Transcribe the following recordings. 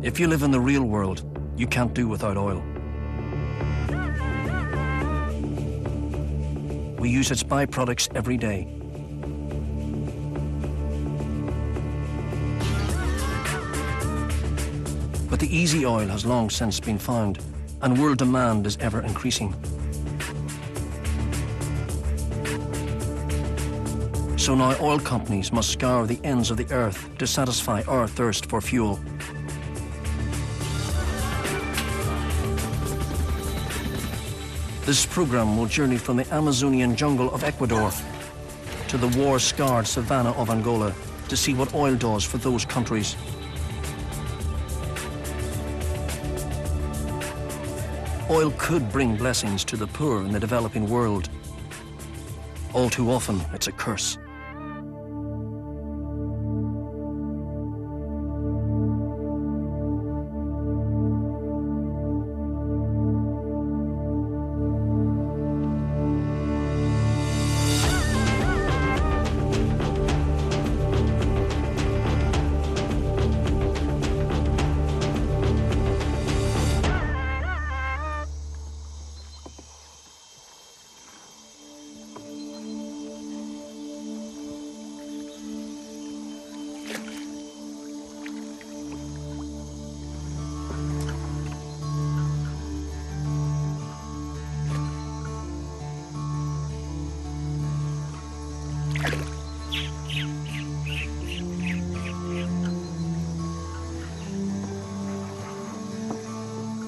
If you live in the real world, you can't do without oil. We use its byproducts every day. But the easy oil has long since been found, and world demand is ever increasing. So now oil companies must scour the ends of the earth to satisfy our thirst for fuel. This program will journey from the Amazonian jungle of Ecuador to the war-scarred savanna of Angola to see what oil does for those countries. Oil could bring blessings to the poor in the developing world. All too often, it's a curse.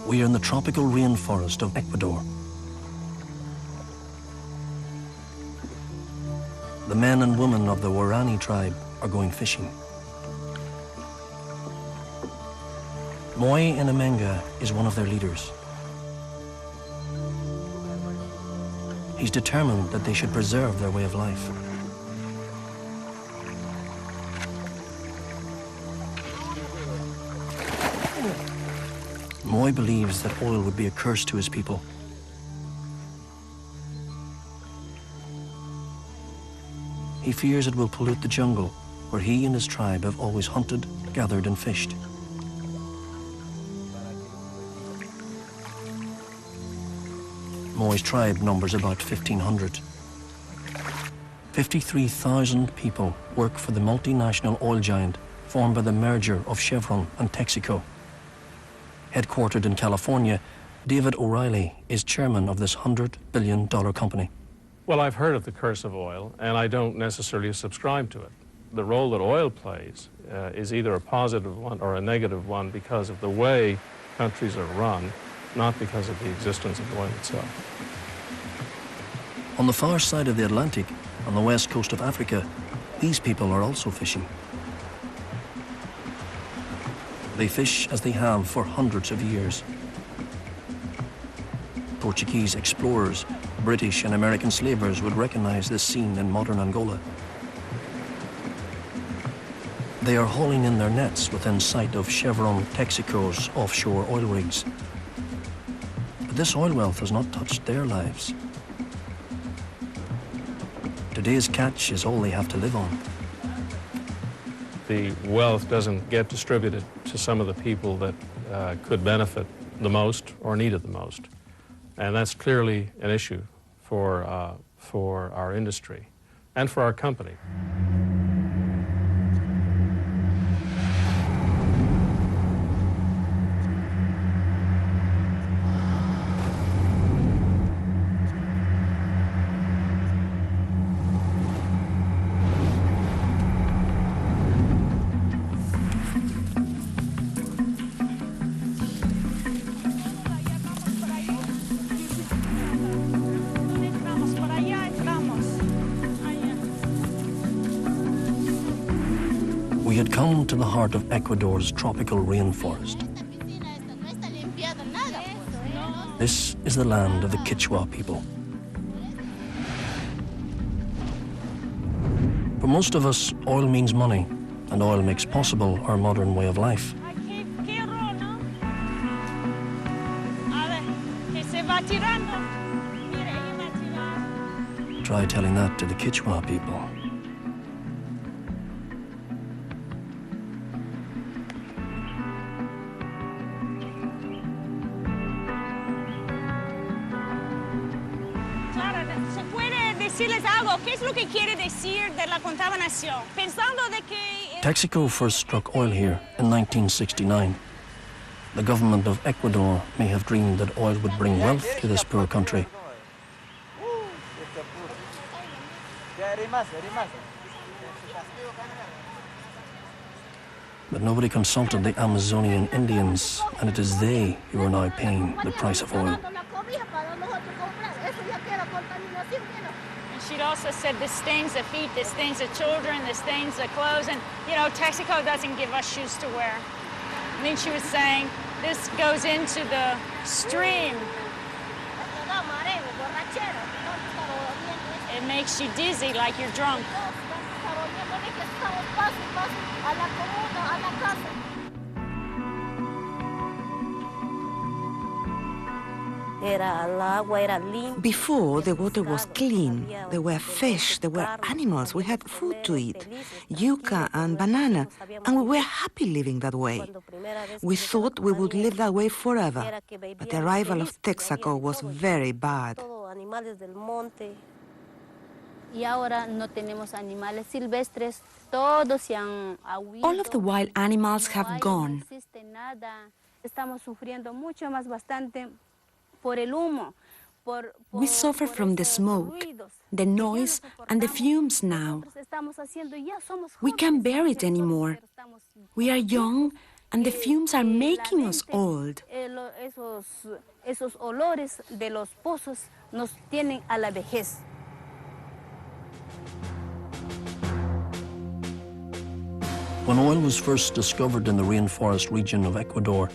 We are in the tropical rainforest of Ecuador. The men and women of the Warani tribe are going fishing. Moy Inamenga is one of their leaders. He's determined that they should preserve their way of life. Moy believes that oil would be a curse to his people. He fears it will pollute the jungle where he and his tribe have always hunted, gathered, and fished. Moy's tribe numbers about 1,500. 53,000 people work for the multinational oil giant formed by the merger of Chevron and Texaco. Headquartered in California, David O'Reilly is chairman of this $100 billion company. Well, I've heard of the curse of oil, and I don't necessarily subscribe to it. The role that oil plays is either a positive one or a negative one because of the way countries are run, not because of the existence of oil itself. On the far side of the Atlantic, on the west coast of Africa, these people are also fishing. They fish as they have for hundreds of years. Portuguese explorers, British and American slavers would recognize this scene in modern Angola. They are hauling in their nets within sight of Chevron Texaco's offshore oil rigs. But this oil wealth has not touched their lives. Today's catch is all they have to live on. The wealth doesn't get distributed to some of the people that could benefit the most or need it the most. And that's clearly an issue for our industry and for our company. We had come to the heart of Ecuador's tropical rainforest. This is the land of the Quechua people. For most of us, oil means money, and oil makes possible our modern way of life. Try telling that to the Quechua people. decirles algo. ¿Qué es lo que quiere decir de la contaminación? Pensando de que... Texaco first struck oil here in 1969. The government of Ecuador may have dreamed that oil would bring wealth to this poor country. But nobody consulted the Amazonian Indians, and it is they who are now paying the price of oil. And she'd also said this stains the feet, this stains the children, this stains the clothes, and, you know, Texaco doesn't give us shoes to wear. And then she was saying, this goes into the stream. It makes you dizzy like you're drunk. Before, the water was clean. There were fish, there were animals, we had food to eat, yuca and banana, and we were happy living that way. We thought we would live that way forever, but the arrival of Texaco was very bad. All of the wild animals have gone. We suffer from the smoke, the noise, and the fumes now. We can't bear it anymore. We are young, and the fumes are making us old. When oil was first discovered in the rainforest region of Ecuador,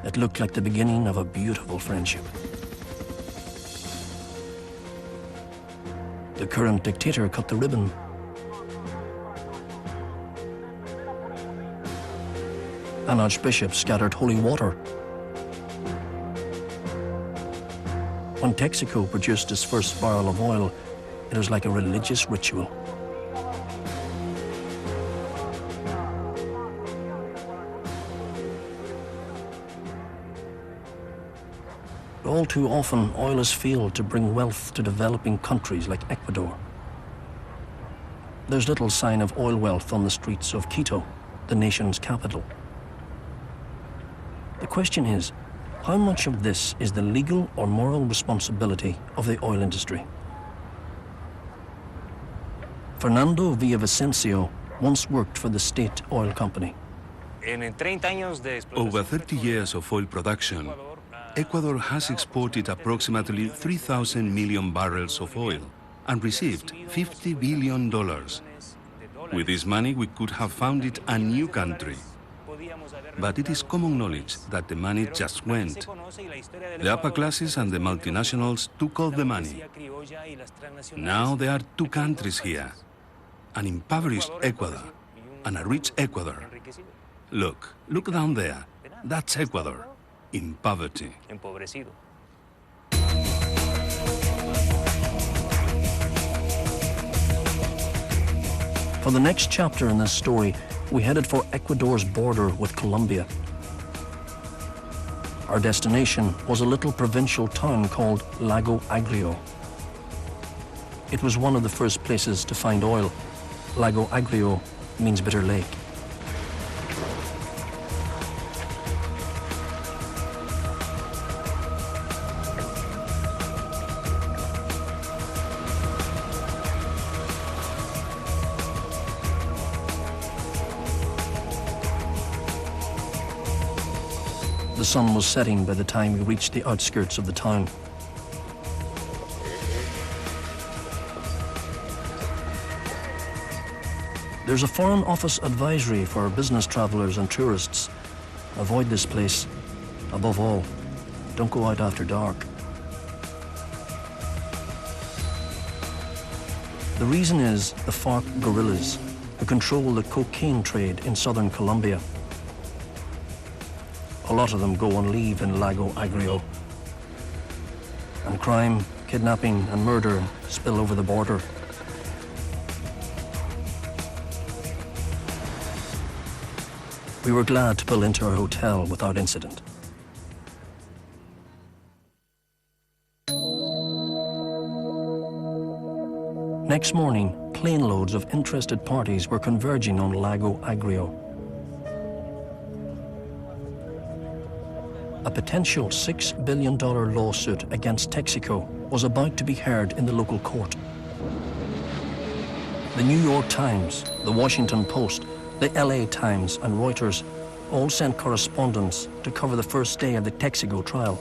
it looked like the beginning of a beautiful friendship. The current dictator cut the ribbon. An archbishop scattered holy water. When Texaco produced its first barrel of oil, it was like a religious ritual. All too often, oil is failed to bring wealth to developing countries like Ecuador. There's little sign of oil wealth on the streets of Quito, the nation's capital. The question is, how much of this is the legal or moral responsibility of the oil industry? Fernando Villavicencio once worked for the state oil company. Over 30 years of oil production, Ecuador has exported approximately 3,000 million barrels of oil and received $50 billion. With this money, we could have founded a new country. But it is common knowledge that the money just went. The upper classes and the multinationals took all the money. Now there are two countries here, an impoverished Ecuador and a rich Ecuador. Look down there. That's Ecuador. In poverty. For the next chapter in this story, we headed for Ecuador's border with Colombia. Our destination was a little provincial town called Lago Agrio. It was one of the first places to find oil. Lago Agrio means bitter lake. The sun was setting by the time we reached the outskirts of the town. There's a Foreign Office advisory for business travelers and tourists. Avoid this place. Above all, don't go out after dark. The reason is the FARC guerrillas, who control the cocaine trade in southern Colombia. A lot of them go on leave in Lago Agrio. And crime, kidnapping and murder spill over the border. We were glad to pull into our hotel without incident. next morning, plane loads of interested parties were converging on Lago Agrio. A potential $6 billion lawsuit against Texaco was about to be heard in the local court. The New York Times, the Washington Post, the LA Times and Reuters all sent correspondents to cover the first day of the Texaco trial.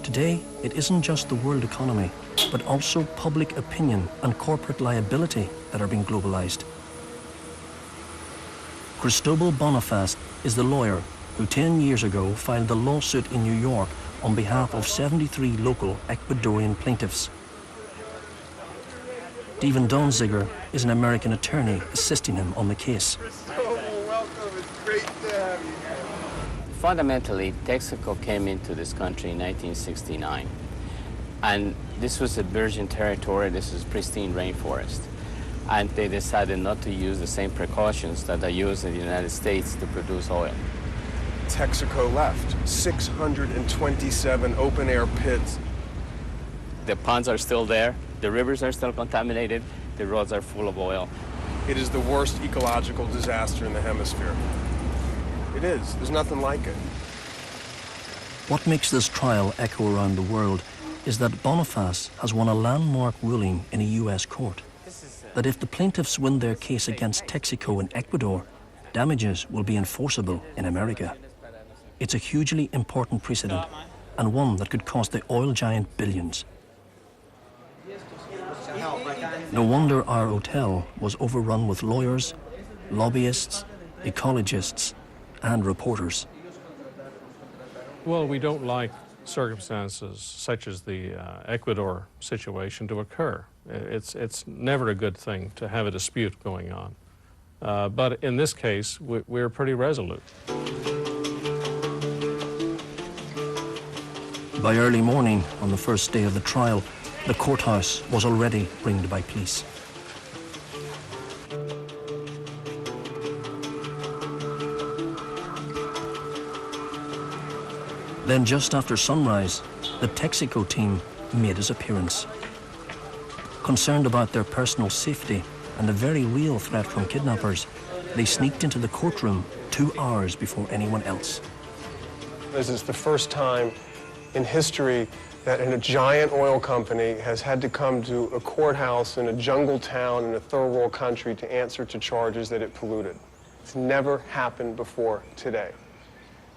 Today, it isn't just the world economy, but also public opinion and corporate liability that are being globalized. Cristobal Boniface is the lawyer who 10 years ago filed the lawsuit in New York on behalf of 73 local Ecuadorian plaintiffs. Stephen Donziger is an American attorney assisting him on the case. Welcome, it's great to have you. Fundamentally, Texaco came into this country in 1969. And this was a virgin territory, this is pristine rainforest. And they decided not to use the same precautions that are used in the United States to produce oil. Texaco left 627 open-air pits. The ponds are still there, the rivers are still contaminated, the roads are full of oil. It is the worst ecological disaster in the hemisphere. It is. There's nothing like it. What makes this trial echo around the world is that Boniface has won a landmark ruling in a US court, that if the plaintiffs win their case against Texaco in Ecuador, damages will be enforceable in America. It's a hugely important precedent, and one that could cost the oil giant billions. No wonder our hotel was overrun with lawyers, lobbyists, ecologists, and reporters. Well, we don't like circumstances such as the Ecuador situation to occur. It's never a good thing to have a dispute going on. But in this case, we're pretty resolute. By early morning on the first day of the trial, the courthouse was already ringed by police. Then just after sunrise, the Texaco team made its appearance. Concerned about their personal safety and a very real threat from kidnappers, they sneaked into the courtroom 2 hours before anyone else. This is the first time in history that a giant oil company has had to come to a courthouse in a jungle town in a third world country to answer to charges that it polluted. It's never happened before today.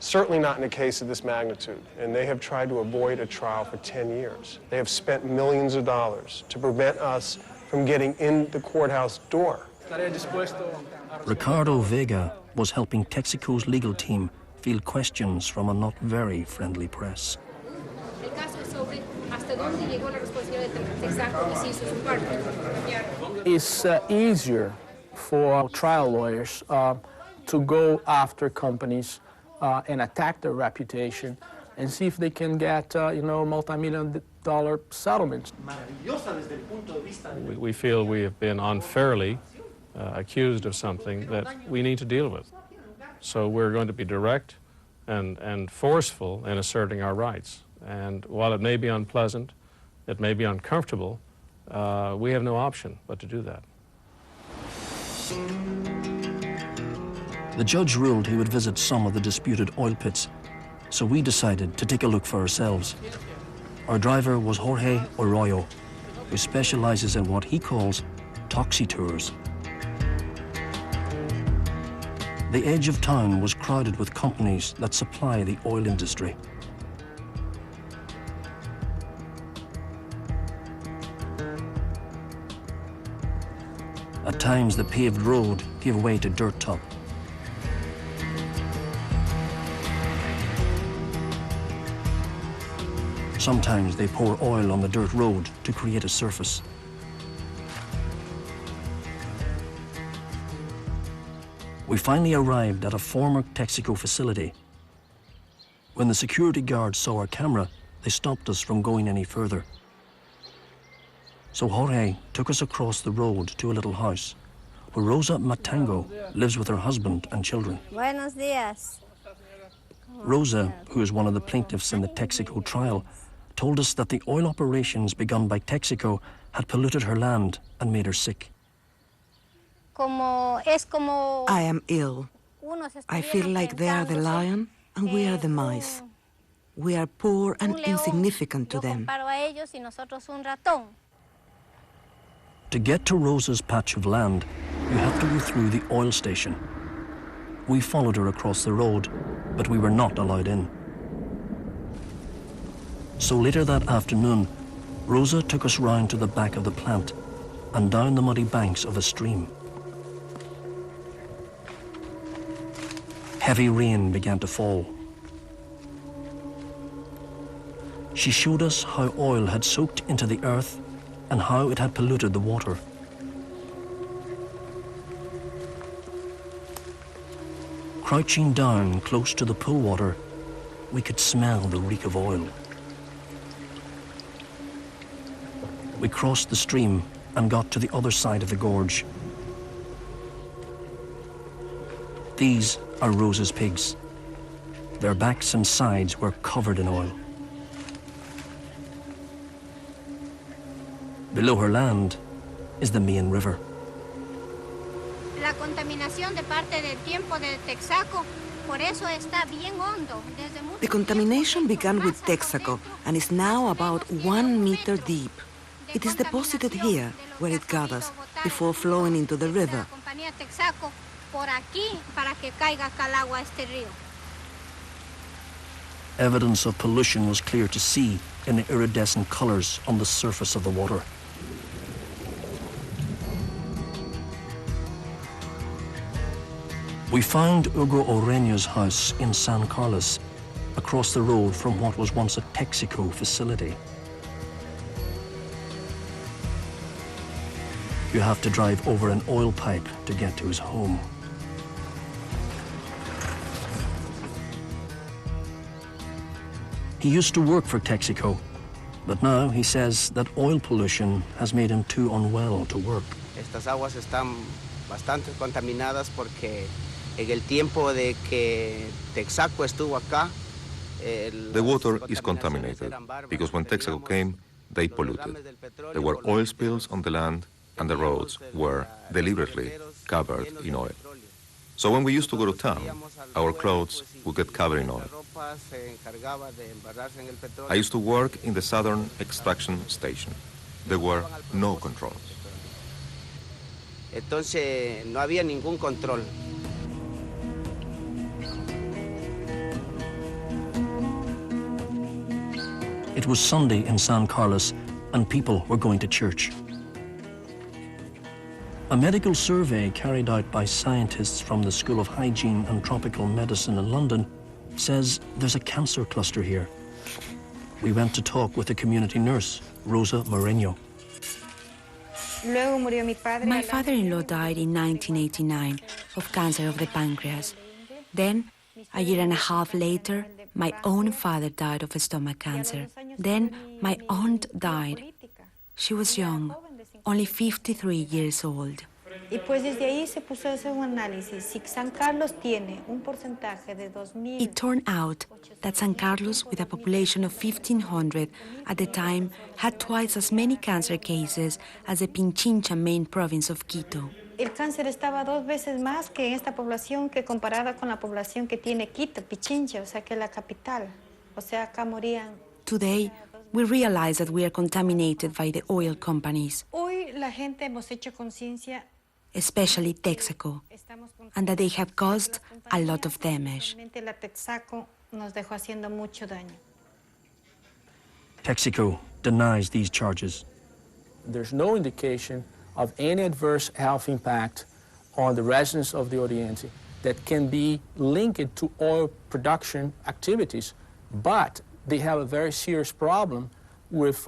Certainly not in a case of this magnitude, and they have tried to avoid a trial for 10 years. They have spent millions of dollars to prevent us from getting in the courthouse door. Ricardo Vega was helping Texaco's legal team field questions from a not very friendly press. It's easier for trial lawyers to go after companies and attack their reputation and see if they can get, multi-million-dollar settlements. We feel we have been unfairly accused of something that we need to deal with. So we're going to be direct and forceful in asserting our rights. And while it may be unpleasant, it may be uncomfortable, we have no option but to do that. The judge ruled he would visit some of the disputed oil pits, so we decided to take a look for ourselves. Our driver was Jorge Arroyo, who specializes in what he calls toxi tours. The edge of town was crowded with companies that supply the oil industry. At times, the paved road gave way to dirt top. Sometimes they pour oil on the dirt road to create a surface. We finally arrived at a former Texaco facility. When the security guards saw our camera, they stopped us from going any further. So Jorge took us across the road to a little house where Rosa Matango lives with her husband and children. Buenos días. Rosa, who is one of the plaintiffs in the Texaco trial, told us that the oil operations begun by Texaco had polluted her land and made her sick. I am ill. I feel like they are the lion and we are the mice. We are poor and insignificant to them. To get to Rosa's patch of land, you have to go through the oil station. We followed her across the road, but we were not allowed in. So later that afternoon, Rosa took us round to the back of the plant and down the muddy banks of a stream. Heavy rain began to fall. She showed us how oil had soaked into the earth and how it had polluted the water. Crouching down close to the pool water, we could smell the reek of oil. We crossed the stream and got to the other side of the gorge. These are Rosa's pigs. Their backs and sides were covered in oil. Below her land is the main river. La contaminación de parte del tiempo del Texaco, por eso está bien hondo. The contamination began with Texaco and is now about 1 meter deep. It is deposited here, where it gathers, before flowing into the river. Evidence of pollution was clear to see in the iridescent colors on the surface of the water. We found Hugo Oreño's house in San Carlos, across the road from what was once a Texaco facility. You have to drive over an oil pipe to get to his home. He used to work for Texaco, but now he says that oil pollution has made him too unwell to work. Estas aguas están bastante contaminadas porque en el tiempo de que Texaco estuvo acá, the water is contaminated because when Texaco came, they polluted. There were oil spills on the land and the roads were deliberately covered in oil. So when we used to go to town, our clothes would get covered in oil. I used to work in the southern extraction station. There were no controls. Entonces no había ningún control. It was Sunday in San Carlos and people were going to church. A medical survey carried out by scientists from the School of Hygiene and Tropical Medicine in London says there's a cancer cluster here. We went to talk with the community nurse, Rosa Moreno. My father-in-law died in 1989 of cancer of the pancreas. Then, a year and a half later, my own father died of stomach cancer. Then, my aunt died. She was young, only 53 years old. It turned out that San Carlos, with a population of 1,500 at the time, had twice as many cancer cases as the Pichincha main province of Quito. El cáncer estaba 2 veces más que en esta población que comparada con la población que tiene Quito, Pichincha, o sea que es la capital. O sea, acá morían. Today, we realize that we are contaminated by the oil companies. Hoy la gente hemos hecho conciencia, especially Texaco, and that they have caused a lot of damage. La Texaco nos dejó haciendo mucho daño. Texaco denies these charges. There's no indication of any adverse health impact on the residents of the Oriente that can be linked to oil production activities, but they have a very serious problem with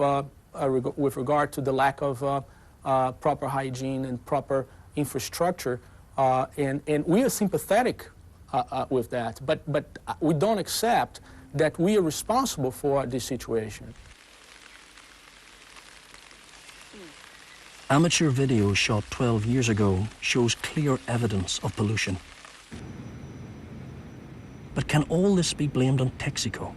regard to the lack of proper hygiene and proper infrastructure, and we are sympathetic with that, but we don't accept that we are responsible for this situation. Amateur video shot 12 years ago shows clear evidence of pollution. But can all this be blamed on Texaco?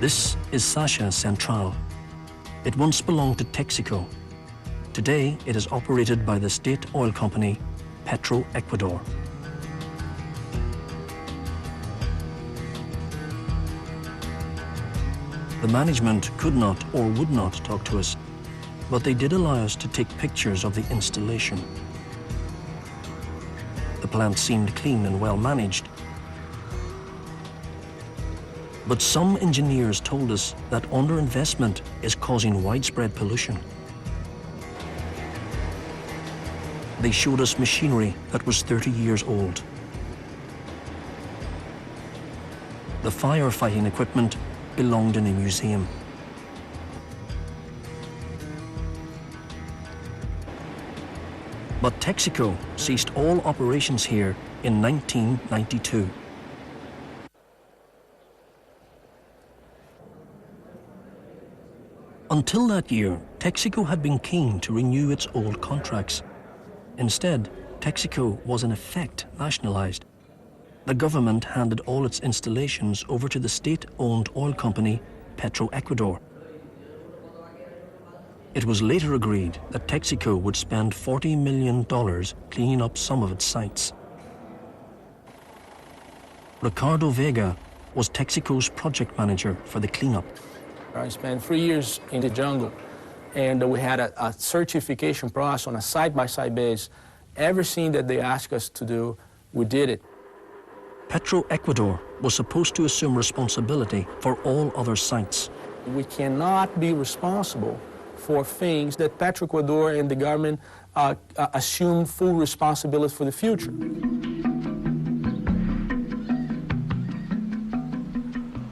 This is Sasha Central. It once belonged to Texaco. Today, it is operated by the state oil company, Ecuador. The management could not or would not talk to us, but they did allow us to take pictures of the installation. The plant seemed clean and well managed, but some engineers told us that underinvestment is causing widespread pollution. They showed us machinery that was 30 years old. The firefighting equipment belonged in a museum. But Texaco ceased all operations here in 1992. Until that year, Texaco had been keen to renew its old contracts. Instead, Texaco was in effect nationalized. The government handed all its installations over to the state-owned oil company, Ecuador. It was later agreed that Texaco would spend $40 million cleaning up some of its sites. Ricardo Vega was Texaco's project manager for the cleanup. I spent 3 years in the jungle, and we had a certification process on a side-by-side basis. Everything that they asked us to do, we did it. Ecuador was supposed to assume responsibility for all other sites. We cannot be responsible for things that Ecuador and the government assume full responsibility for the future.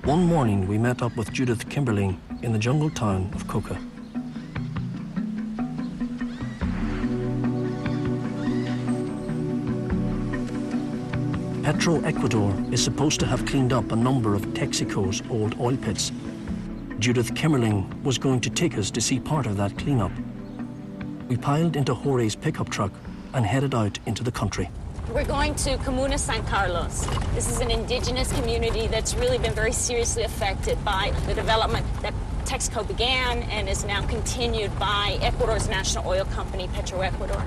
One morning, we met up with Judith Kimberling in the jungle town of Coca. Ecuador is supposed to have cleaned up a number of Texaco's old oil pits. Judith Kimberling was going to take us to see part of that cleanup. We piled into Jorge's pickup truck and headed out into the country. We're going to Comuna San Carlos. This is an indigenous community that's really been very seriously affected by the development that Texaco began and is now continued by Ecuador's national oil company, Ecuador.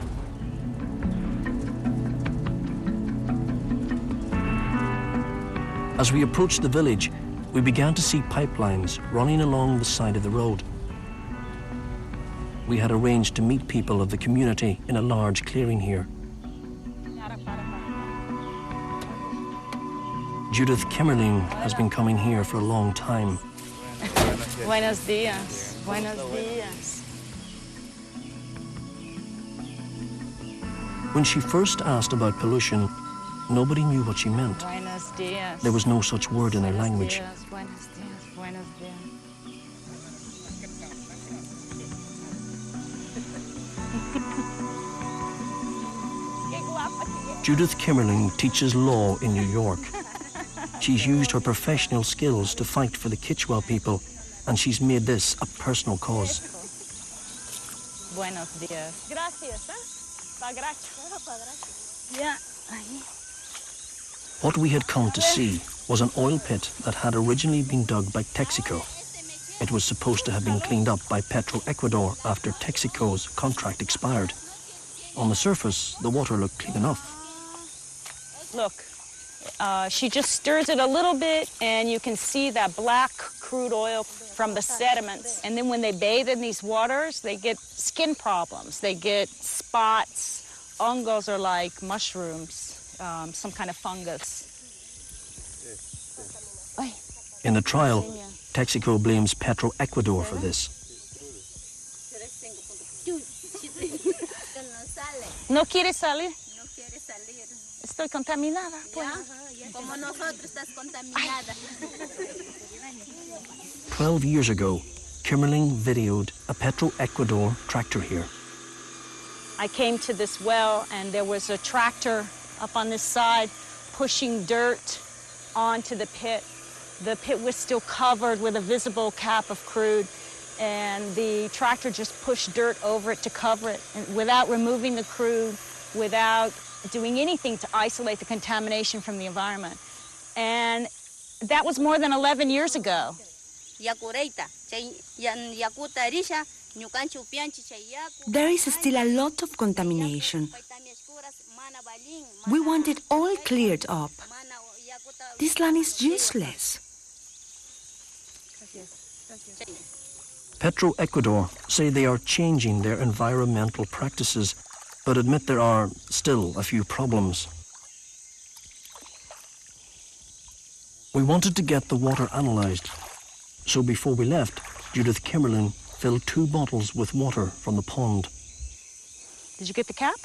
As we approached the village, we began to see pipelines running along the side of the road. We had arranged to meet people of the community in a large clearing here. Judith Kimmerling has been coming here for a long time. Buenos dias. Buenos dias. When she first asked about pollution, nobody knew what she meant. Buenos dias. There was no such word in her language. Buenos dias. Buenos dias. Judith Kimmerling teaches law in New York. She's used her professional skills to fight for the Quechua people, and she's made this a personal cause. Buenos dias. Gracias, Yeah. What we had come to see was an oil pit that had originally been dug by Texaco. It was supposed to have been cleaned up by Ecuador after Texaco's contract expired. On the surface, the water looked clean enough. Look, she just stirs it a little bit, and you can see that black crude oil from the sediments. And then when they bathe in these waters, they get skin problems. They get spots. Hongos are like mushrooms, some kind of fungus. In the trial, Texaco blames Ecuador for this. ¿No quiere salir? Estoy contaminada. Como nosotros estás contaminada. 12 years ago, Kimmerling videoed a Ecuador tractor here. I came to this well, and there was a tractor up on this side pushing dirt onto the pit. The pit was still covered with a visible cap of crude, and the tractor just pushed dirt over it to cover it, and without removing the crude, without doing anything to isolate the contamination from the environment. And that was more than 11 years ago. There is still a lot of contamination. We want it all cleared up. This land is useless. Petro-Ecuador say they are changing their environmental practices, but admit there are still a few problems. We wanted to get the water analysed, so before we left, Judith Kimmerlin filled 2 bottles with water from the pond. Did you get the cap?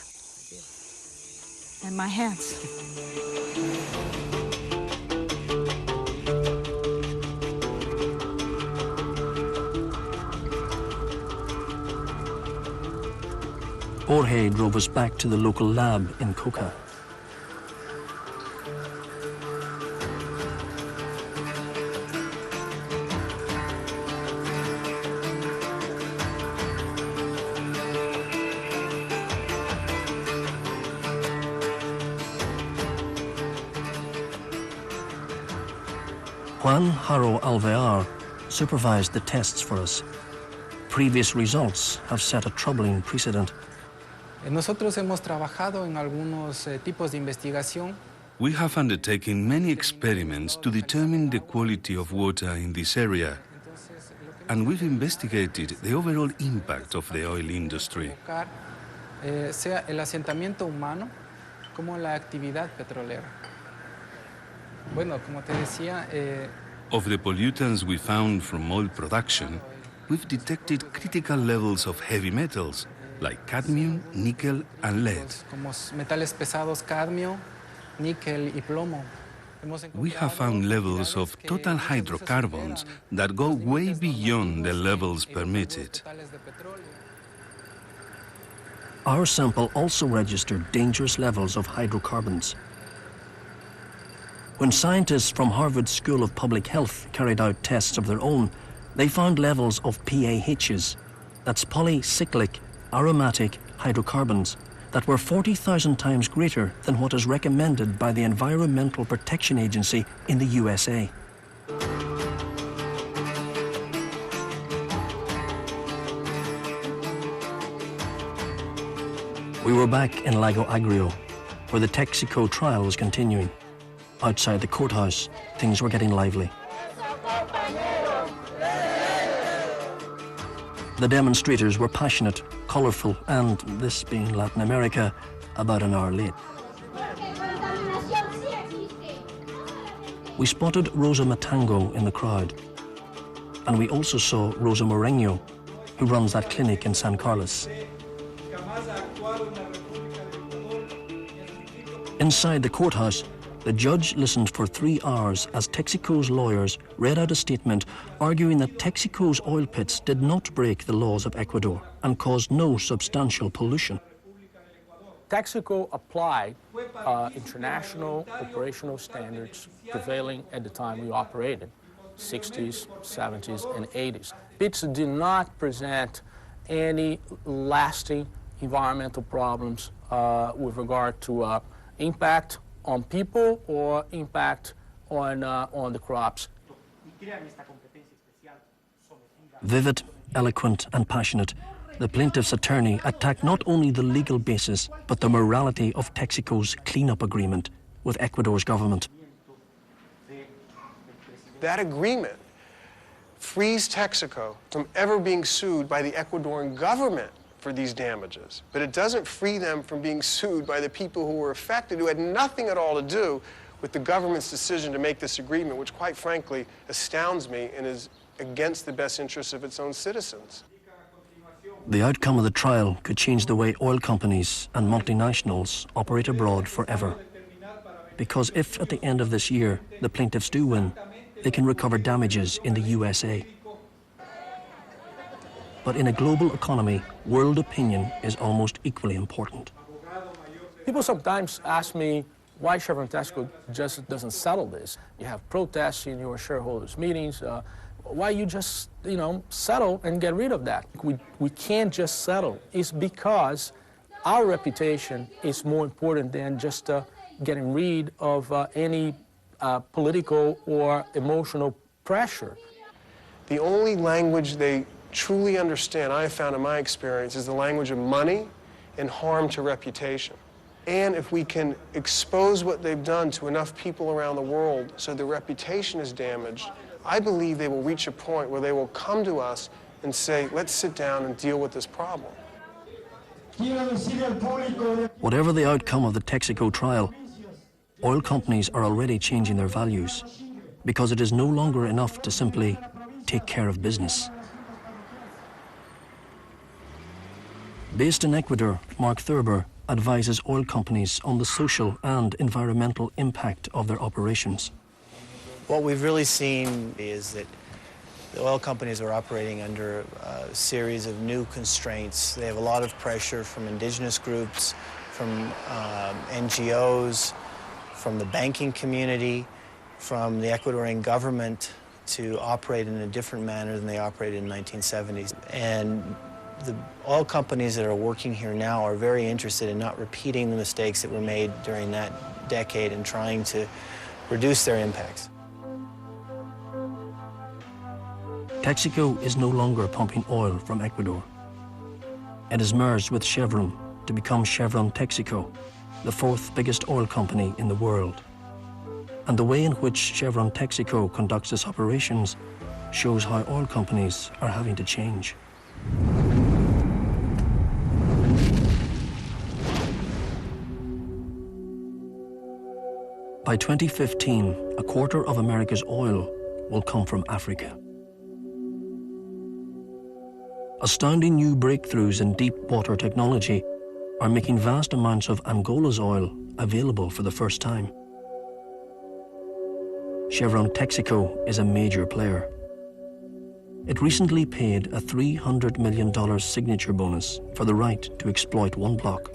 And my hands. Jorge drove us back to the local lab in Coca. Juan Haro Alvear supervised the tests for us. Previous results have set a troubling precedent. Nosotros hemos trabajado en algunos tipos de investigación. We have undertaken many experiments to determine the quality of water in this area, and we've investigated the overall impact of the oil industry. Sea el asentamiento humano como la actividad petrolera. Bueno, como te decía, Of the pollutants we found from oil production, we've detected critical levels of heavy metals, like cadmium, nickel, and lead. Como metales pesados, cadmio, níquel y plomo. We have found levels of total hydrocarbons that go way beyond the levels permitted. Our sample also registered dangerous levels of hydrocarbons. When scientists from Harvard School of Public Health carried out tests of their own, they found levels of PAHs, that's polycyclic aromatic hydrocarbons, that were 40,000 times greater than what is recommended by the Environmental Protection Agency in the USA. We were back in Lago Agrio, where the Texaco trial was continuing. Outside the courthouse, things were getting lively. The demonstrators were passionate, colourful, and, this being Latin America, about an hour late. We spotted Rosa Matango in the crowd, and we also saw Rosa Moreno, who runs that clinic in San Carlos. Inside the courthouse, the judge listened for 3 hours as Texaco's lawyers read out a statement arguing that Texaco's oil pits did not break the laws of Ecuador and caused no substantial pollution. Texaco applied international operational standards prevailing at the time we operated, 60s, 70s, and 80s. Pits did not present any lasting environmental problems with regard to impact on people or impact on the crops. Vivid, eloquent, and passionate, the plaintiff's attorney attacked not only the legal basis, but the morality of Texaco's cleanup agreement with Ecuador's government. That agreement frees Texaco from ever being sued by the Ecuadorian government for these damages, but it doesn't free them from being sued by the people who were affected, who had nothing at all to do with the government's decision to make this agreement, which quite frankly astounds me and is against the best interests of its own citizens. The outcome of the trial could change the way oil companies and multinationals operate abroad forever. Because if at the end of this year the plaintiffs do win, they can recover damages in the USA. But in a global economy, world opinion is almost equally important. People sometimes ask me why Chevron Texaco just doesn't settle this. You have protests in your shareholders' meetings. Why you just, settle and get rid of that? We can't just settle. It's because our reputation is more important than just getting rid of any political or emotional pressure. The only language they truly understand, I have found in my experience, is the language of money and harm to reputation. And if we can expose what they've done to enough people around the world so their reputation is damaged, I believe they will reach a point where they will come to us and say, let's sit down and deal with this problem. Whatever the outcome of the Texaco trial, oil companies are already changing their values because it is no longer enough to simply take care of business. Based in Ecuador, Mark Thurber advises oil companies on the social and environmental impact of their operations. What we've really seen is that the oil companies are operating under a series of new constraints. They have a lot of pressure from indigenous groups, from NGOs, from the banking community, from the Ecuadorian government to operate in a different manner than they operated in the 1970s. And the oil companies that are working here now are very interested in not repeating the mistakes that were made during that decade and trying to reduce their impacts. Texaco is no longer pumping oil from Ecuador. It has merged with Chevron to become Chevron Texaco, the fourth biggest oil company in the world. And the way in which Chevron Texaco conducts its operations shows how oil companies are having to change. By 2015, a quarter of America's oil will come from Africa. Astounding new breakthroughs in deep water technology are making vast amounts of Angola's oil available for the first time. Chevron Texaco is a major player. It recently paid a $300 million signature bonus for the right to exploit one block.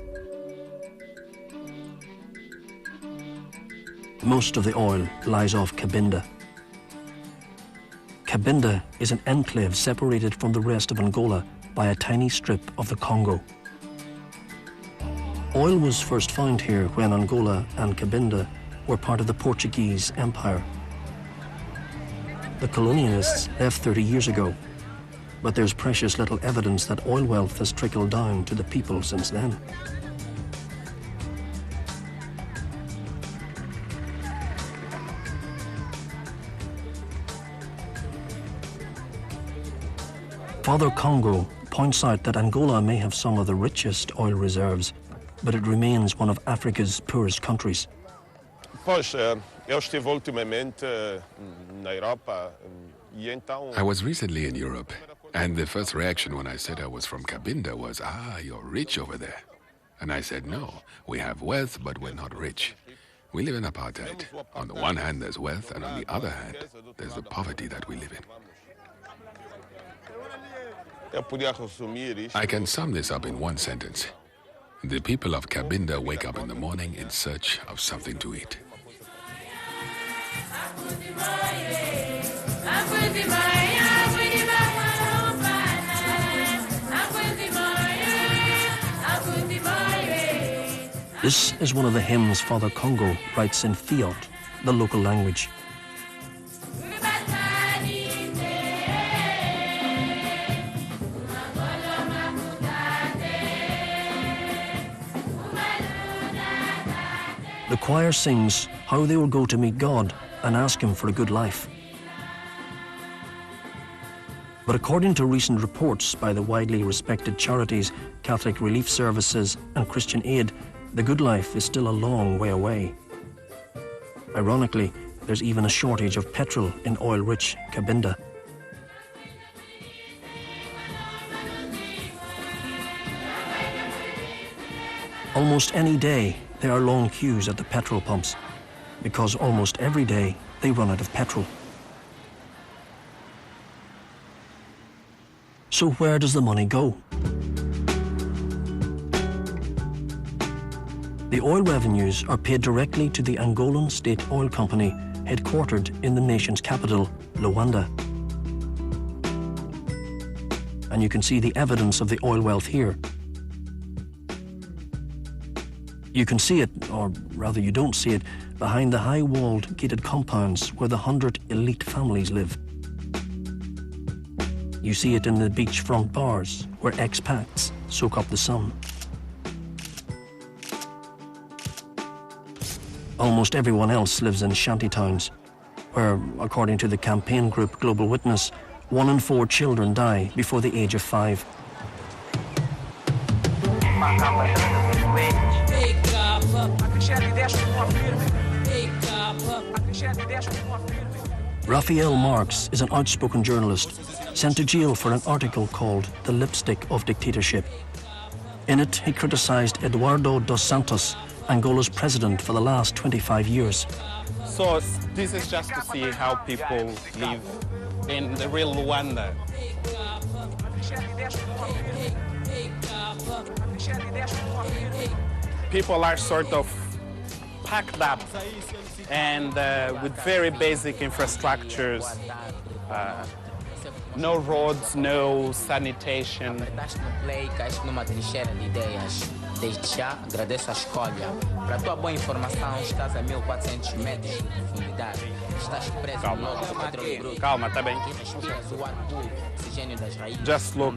Most of the oil lies off Cabinda. Cabinda is an enclave separated from the rest of Angola by a tiny strip of the Congo. Oil was first found here when Angola and Cabinda were part of the Portuguese Empire. The colonialists left 30 years ago, but there's precious little evidence that oil wealth has trickled down to the people since then. Father Congo points out that Angola may have some of the richest oil reserves, but it remains one of Africa's poorest countries. I was recently in Europe, and the first reaction when I said I was from Cabinda was, you're rich over there. And I said, no, we have wealth, but we're not rich. We live in apartheid. On the one hand, there's wealth, and on the other hand, there's the poverty that we live in. I can sum this up in one sentence. The people of Cabinda wake up in the morning in search of something to eat. This is one of the hymns Father Congo writes in Fiat, the local language. The choir sings how they will go to meet God and ask Him for a good life. But according to recent reports by the widely respected charities, Catholic Relief Services and Christian Aid, the good life is still a long way away. Ironically, there's even a shortage of petrol in oil-rich Cabinda. Almost any day, there are long queues at the petrol pumps, because almost every day they run out of petrol. So where does the money go? The oil revenues are paid directly to the Angolan State Oil Company, headquartered in the nation's capital, Luanda. And you can see the evidence of the oil wealth here. You can see it, or rather you don't see it, behind the high-walled gated compounds where the 100 elite families live. You see it in the beachfront bars, where expats soak up the sun. Almost everyone else lives in shanty towns, where, according to the campaign group Global Witness, 1 in 4 children die before the age of 5. Raphael Marx is an outspoken journalist sent to jail for an article called The Lipstick of Dictatorship. In it, he criticized Eduardo dos Santos, Angola's president for the last 25 years. So this is just to see how people live in the real Rwanda. People are sort of packed up and with very basic infrastructures, no roads, no sanitation. Desde já, agradeço a escolha. Para a tua boa informação, estás a 1400 metros de profundidade. Estás preso no lodo do petróleo bruto. Calma, tá bem. Just look,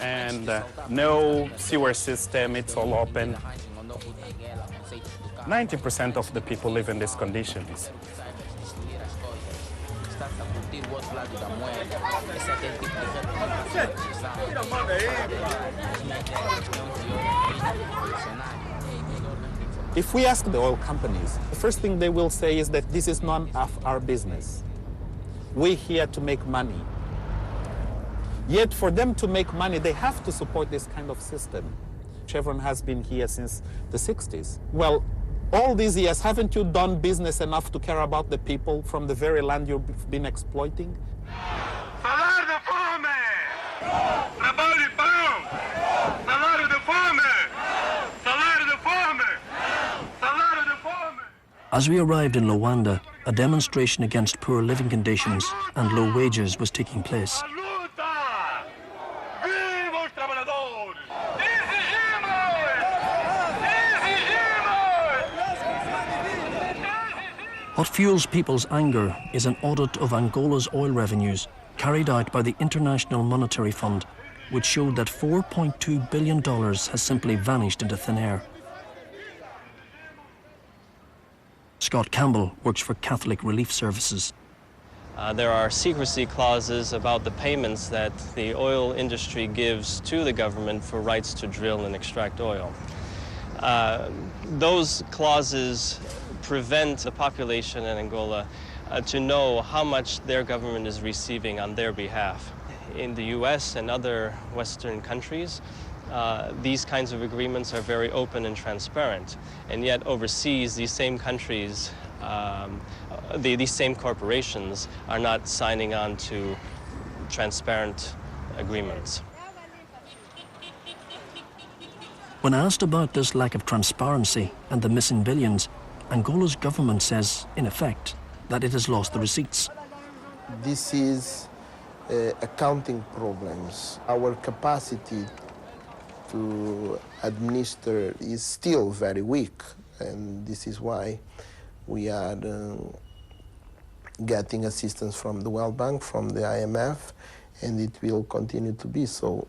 and no sewer system, it's all open. 90% of the people live in these conditions. If we ask the oil companies, the first thing they will say is that this is none of our business. We're here to make money. Yet for them to make money, they have to support this kind of system. Chevron has been here since the 60s. Well, all these years, haven't you done business enough to care about the people from the very land you've been exploiting? Salário da fome! Trabalho e pão! Salário da fome! Salário da fome! Salário da fome! As we arrived in Luanda, a demonstration against poor living conditions and low wages was taking place. What fuels people's anger is an audit of Angola's oil revenues carried out by the International Monetary Fund, which showed that $4.2 billion has simply vanished into thin air. Scott Campbell works for Catholic Relief Services. There are secrecy clauses about the payments that the oil industry gives to the government for rights to drill and extract oil. Those clauses prevent the population in Angola to know how much their government is receiving on their behalf. In the US and other Western countries, these kinds of agreements are very open and transparent. And yet overseas, these same countries, these same corporations are not signing on to transparent agreements. When asked about this lack of transparency and the missing billions, Angola's government says, in effect, that it has lost the receipts. This is accounting problems. Our capacity to administer is still very weak, and this is why we are getting assistance from the World Bank, from the IMF, and it will continue to be so.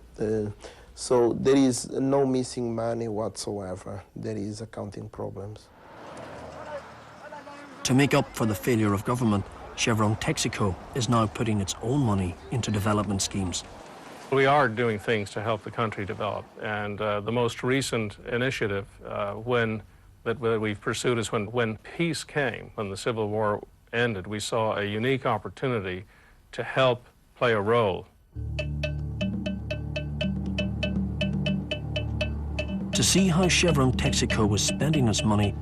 So there is no missing money whatsoever. There is accounting problems. To make up for the failure of government, Chevron Texaco is now putting its own money into development schemes. We are doing things to help the country develop, and the most recent initiative that we've pursued is when peace came, when the Civil War ended, we saw a unique opportunity to help play a role. To see how Chevron Texaco was spending its money,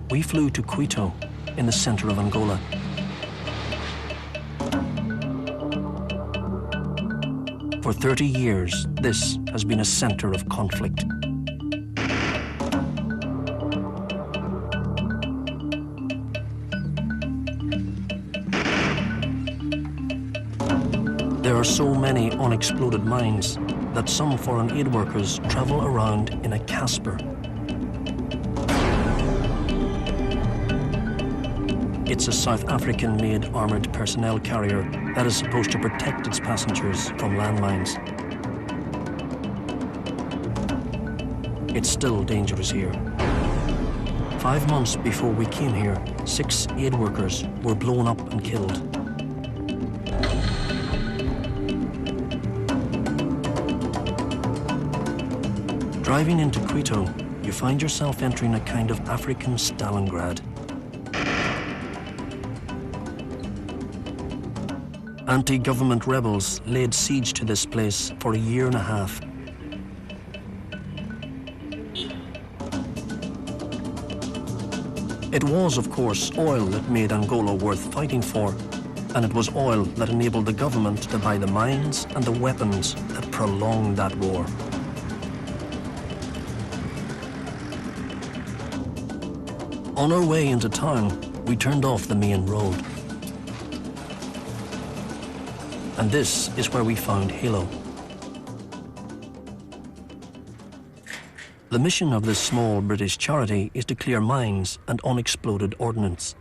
we flew to Quito, in the center of Angola. For 30 years, this has been a center of conflict. There are so many unexploded mines that some foreign aid workers travel around in a Casper. It's a South African-made armoured personnel carrier that is supposed to protect its passengers from landmines. It's still dangerous here. 5 months before we came here, 6 aid workers were blown up and killed. Driving into Quito, you find yourself entering a kind of African Stalingrad. Anti-government rebels laid siege to this place for a year and a half. It was, of course, oil that made Angola worth fighting for, and it was oil that enabled the government to buy the mines and the weapons that prolonged that war. On our way into town, we turned off the main road. And this is where we found Halo. The mission of this small British charity is to clear mines and unexploded ordnance.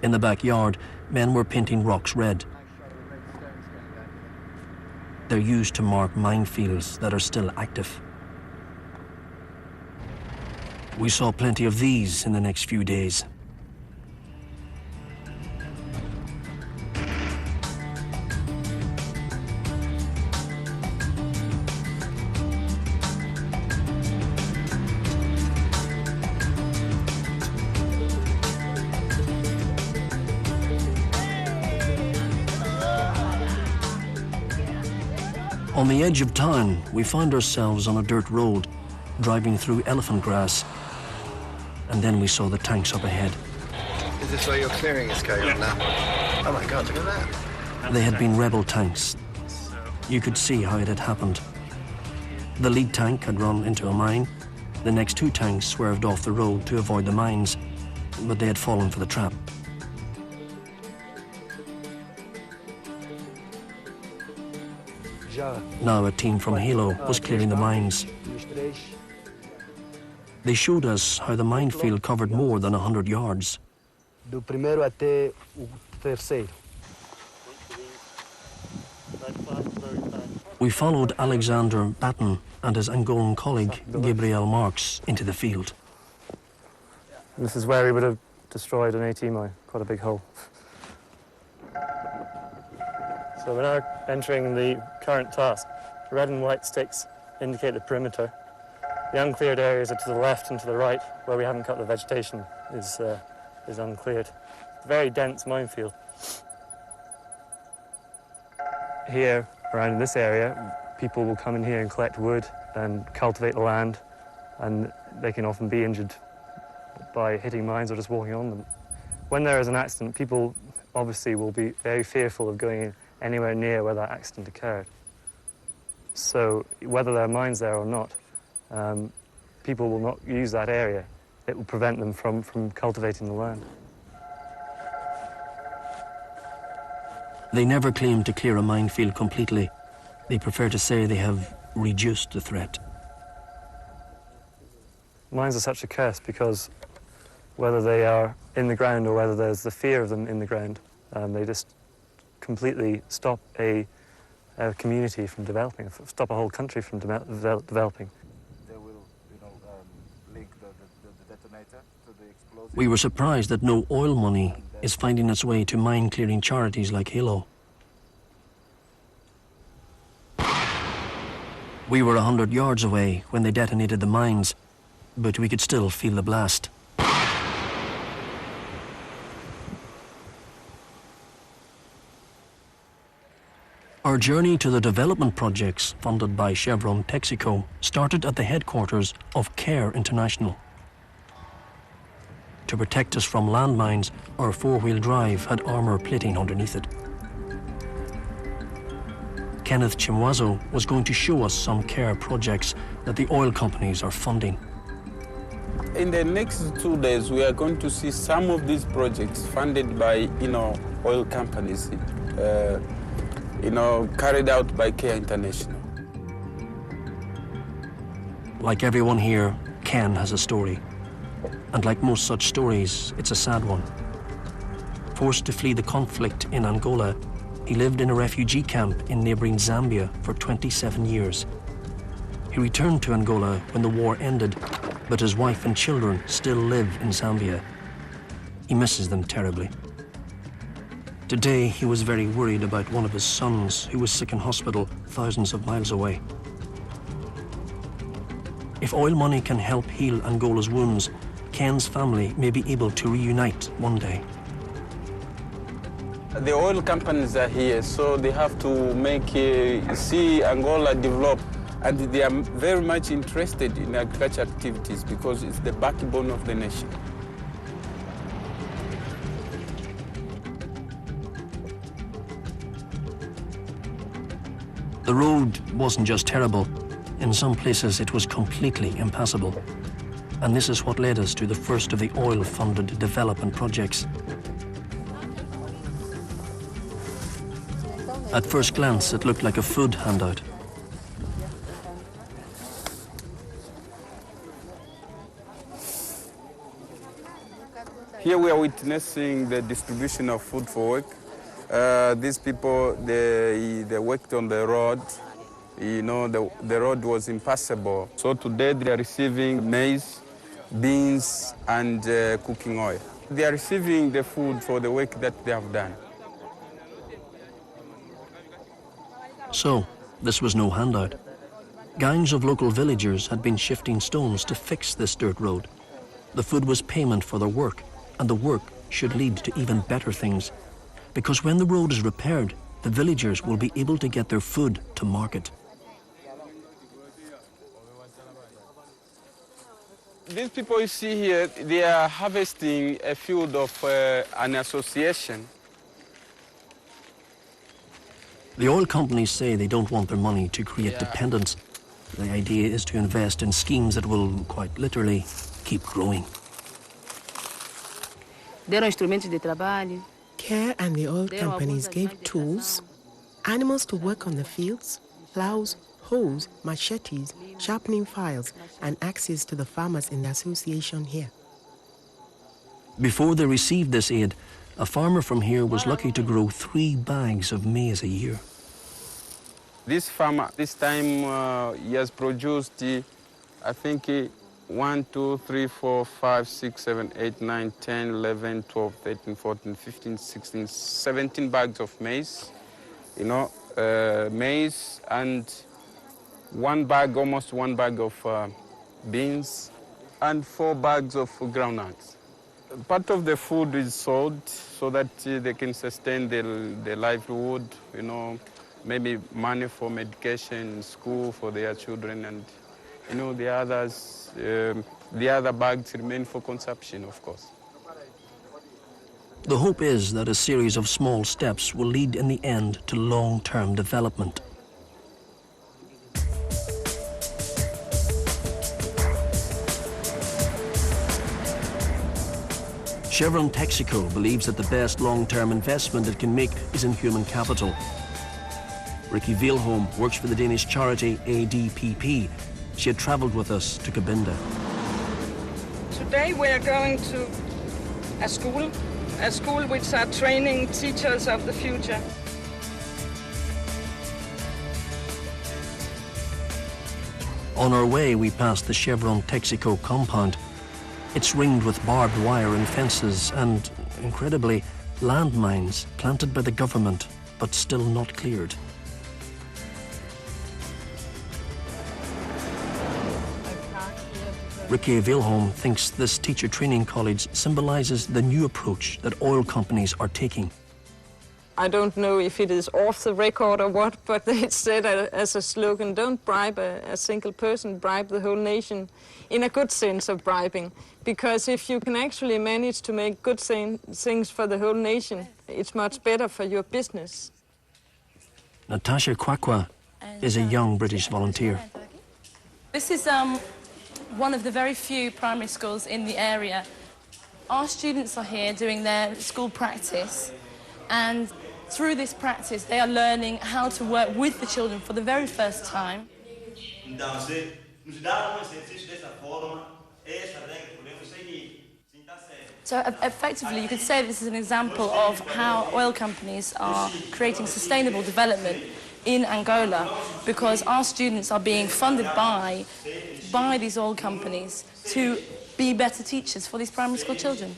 In the backyard, men were painting rocks red. They're used to mark minefields that are still active. We saw plenty of these in the next few days. On the edge of town, we found ourselves on a dirt road, driving through elephant grass. And then we saw the tanks up ahead. Is this where your clearing is going on now? Oh my God, look at that. They had been rebel tanks. You could see how it had happened. The lead tank had run into a mine. The next 2 tanks swerved off the road to avoid the mines, but they had fallen for the trap. Now a team from Halo was clearing the mines. They showed us how the minefield covered more than 100 yards. We followed Alexander Batten and his Angolan colleague, Gabriel Marx, into the field. This is where we would have destroyed an AT mine, quite a big hole. So we're now entering the current task. Red and white sticks indicate the perimeter. The uncleared areas are to the left and to the right, where we haven't cut the vegetation is uncleared. Very dense minefield. Here, around in this area, people will come in here and collect wood and cultivate the land, and they can often be injured by hitting mines or just walking on them. When there is an accident, people obviously will be very fearful of going anywhere near where that accident occurred. So whether there are mines there or not, people will not use that area. It will prevent them from cultivating the land. They never claim to clear a minefield completely. They prefer to say they have reduced the threat. Mines are such a curse because whether they are in the ground or whether there's the fear of them in the ground, they just completely stop a community from developing, stop a whole country from developing. They will, link the detonator to the explosive. We were surprised that no oil money is finding its way to mine-clearing charities like Halo. We were 100 yards away when they detonated the mines, but we could still feel the blast. Our journey to the development projects funded by Chevron Texaco started at the headquarters of CARE International. To protect us from landmines, our four-wheel drive had armour plating underneath it. Kenneth Chimwazo was going to show us some CARE projects that the oil companies are funding. In the next 2 days, we are going to see some of these projects funded by, oil companies, carried out by CARE International. Like everyone here, Ken has a story. And like most such stories, it's a sad one. Forced to flee the conflict in Angola, he lived in a refugee camp in neighboring Zambia for 27 years. He returned to Angola when the war ended, but his wife and children still live in Zambia. He misses them terribly. Today, he was very worried about one of his sons who was sick in hospital thousands of miles away. If oil money can help heal Angola's wounds, Ken's family may be able to reunite one day. The oil companies are here, so they have to see Angola develop. And they are very much interested in agriculture activities because it's the backbone of the nation. The road wasn't just terrible. In some places, it was completely impassable. And this is what led us to the first of the oil-funded development projects. At first glance, it looked like a food handout. Here we are witnessing the distribution of food for work. These people, they worked on the road. You know, the road was impassable. So today they are receiving maize, beans, and cooking oil. They are receiving the food for the work that they have done. So, this was no handout. Gangs of local villagers had been shifting stones to fix this dirt road. The food was payment for their work, and the work should lead to even better things. Because when the road is repaired, the villagers will be able to get their food to market. These people you see here, they are harvesting a field of an association. The oil companies say they don't want their money to create dependence. The idea is to invest in schemes that will, quite literally, keep growing. Care and the oil companies gave tools, animals to work on the fields, plows, hoes, machetes, sharpening files, and axes to the farmers in the association here. Before they received this aid, a farmer from here was lucky to grow 3 bags of maize a year. This farmer, this time, he has produced, I think, 1, 2, 3, 4, 5, 6, 7, 8, 9, 10, 11, 12, 13, 14, 15, 16, 17 bags of maize. You know, maize and almost one bag of beans and 4 bags of groundnuts. Part of the food is sold so that they can sustain their livelihood, you know, maybe money for medication, school for their children, and, you know, the other bags remain for consumption, of course. The hope is that a series of small steps will lead in the end to long-term development. Chevron Texaco believes that the best long-term investment it can make is in human capital. Ricky Veilholm works for the Danish charity ADPP. She had travelled with us to Cabinda. Today we are going to a school which are training teachers of the future. On our way, we passed the Chevron Texaco compound. It's ringed with barbed wire and fences and, incredibly, landmines planted by the government, but still not cleared. Ricky Veilholm thinks this teacher training college symbolises the new approach that oil companies are taking. I don't know if it is off the record or what, but they said as a slogan, don't bribe a single person, bribe the whole nation, in a good sense of bribing. Because if you can actually manage to make good things for the whole nation, it's much better for your business. Natasha Kwakwa is a young British volunteer. This is one of the very few primary schools in the area. Our students are here doing their school practice, and through this practice they are learning how to work with the children for the very first time. So effectively, you could say this is an example of how oil companies are creating sustainable development in Angola, because our students are being funded by these oil companies to be better teachers for these primary school children.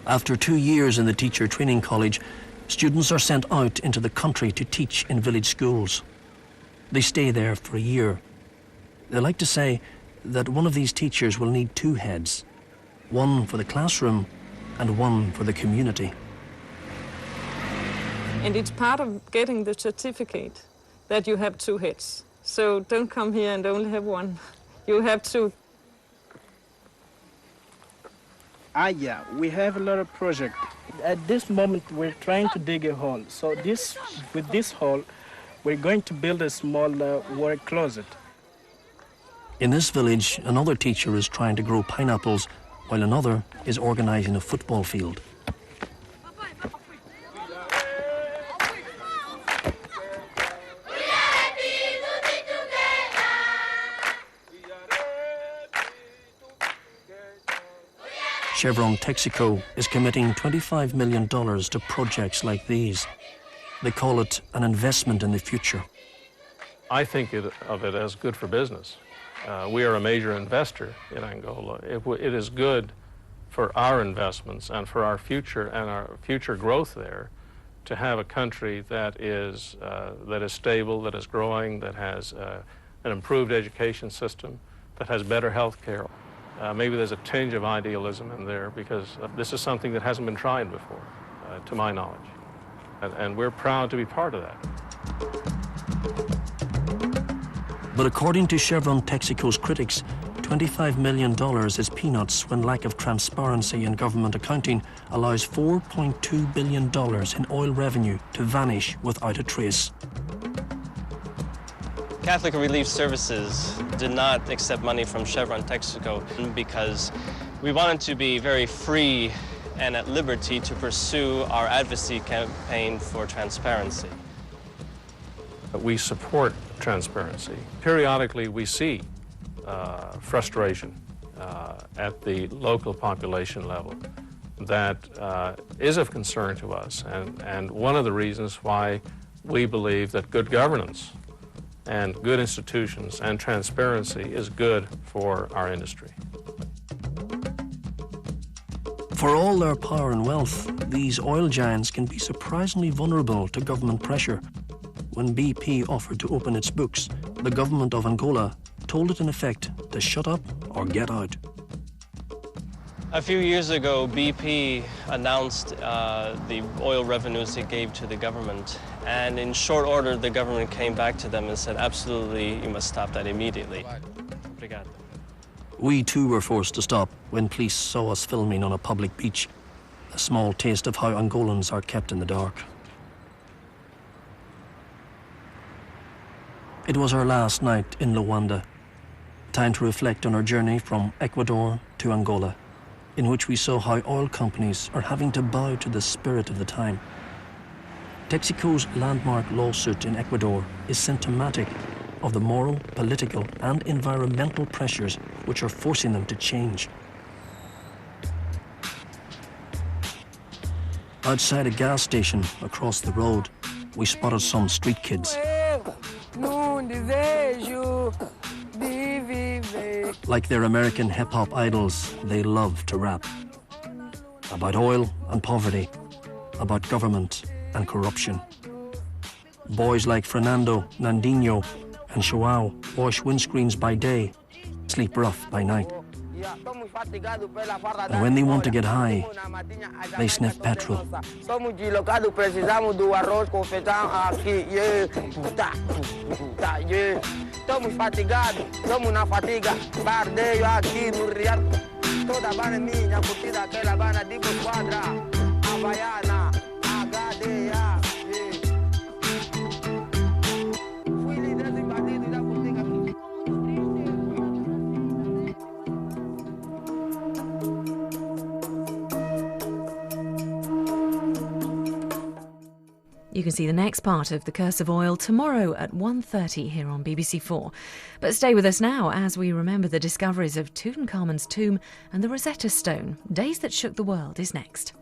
After 2 years in the teacher training college, students are sent out into the country to teach in village schools. They stay there for a year. They like to say that one of these teachers will need 2 heads, one for the classroom and one for the community. And it's part of getting the certificate that you have 2 heads. So don't come here and only have one. You have 2. Yeah, we have a lot of projects. At this moment, we're trying to dig a hole. So with this hole, we're going to build a small work closet. In this village, another teacher is trying to grow pineapples, while another is organizing a football field. Chevron Texaco is committing $25 million to projects like these. They call it an investment in the future. I think of it as good for business. We are a major investor in Angola. It is good for our investments and for our future growth there to have a country that is stable, that is growing, that has an improved education system, that has better health care. Maybe there's a tinge of idealism in there because this is something that hasn't been tried before, to my knowledge. And we're proud to be part of that. But according to Chevron Texaco's critics, $25 million is peanuts when lack of transparency in government accounting allows $4.2 billion in oil revenue to vanish without a trace. Catholic Relief Services did not accept money from Chevron Texaco because we wanted to be very free and at liberty to pursue our advocacy campaign for transparency. We support transparency. Periodically, we see frustration at the local population level that is of concern to us, and one of the reasons why we believe that good governance and good institutions and transparency is good for our industry. For all their power and wealth, these oil giants can be surprisingly vulnerable to government pressure. When BP offered to open its books, the government of Angola told it in effect to shut up or get out. A few years ago, BP announced the oil revenues it gave to the government, and in short order, the government came back to them and said, absolutely, you must stop that immediately. Obrigado. We too were forced to stop when police saw us filming on a public beach. A small taste of how Angolans are kept in the dark. It was our last night in Luanda. Time to reflect on our journey from Ecuador to Angola, in which we saw how oil companies are having to bow to the spirit of the time. Texaco's landmark lawsuit in Ecuador is symptomatic of the moral, political and environmental pressures which are forcing them to change. Outside a gas station across the road, we spotted some street kids. Like their American hip-hop idols, they love to rap. About oil and poverty, about government and corruption. Boys like Fernando, Nandinho and Joao wash windscreens by day, sleep rough by night. And when they want to get high, they sniff petrol. You can see the next part of The Curse of Oil tomorrow at 1:30 here on BBC4. But stay with us now as we remember the discoveries of Tutankhamun's tomb and the Rosetta Stone. Days That Shook the World is next.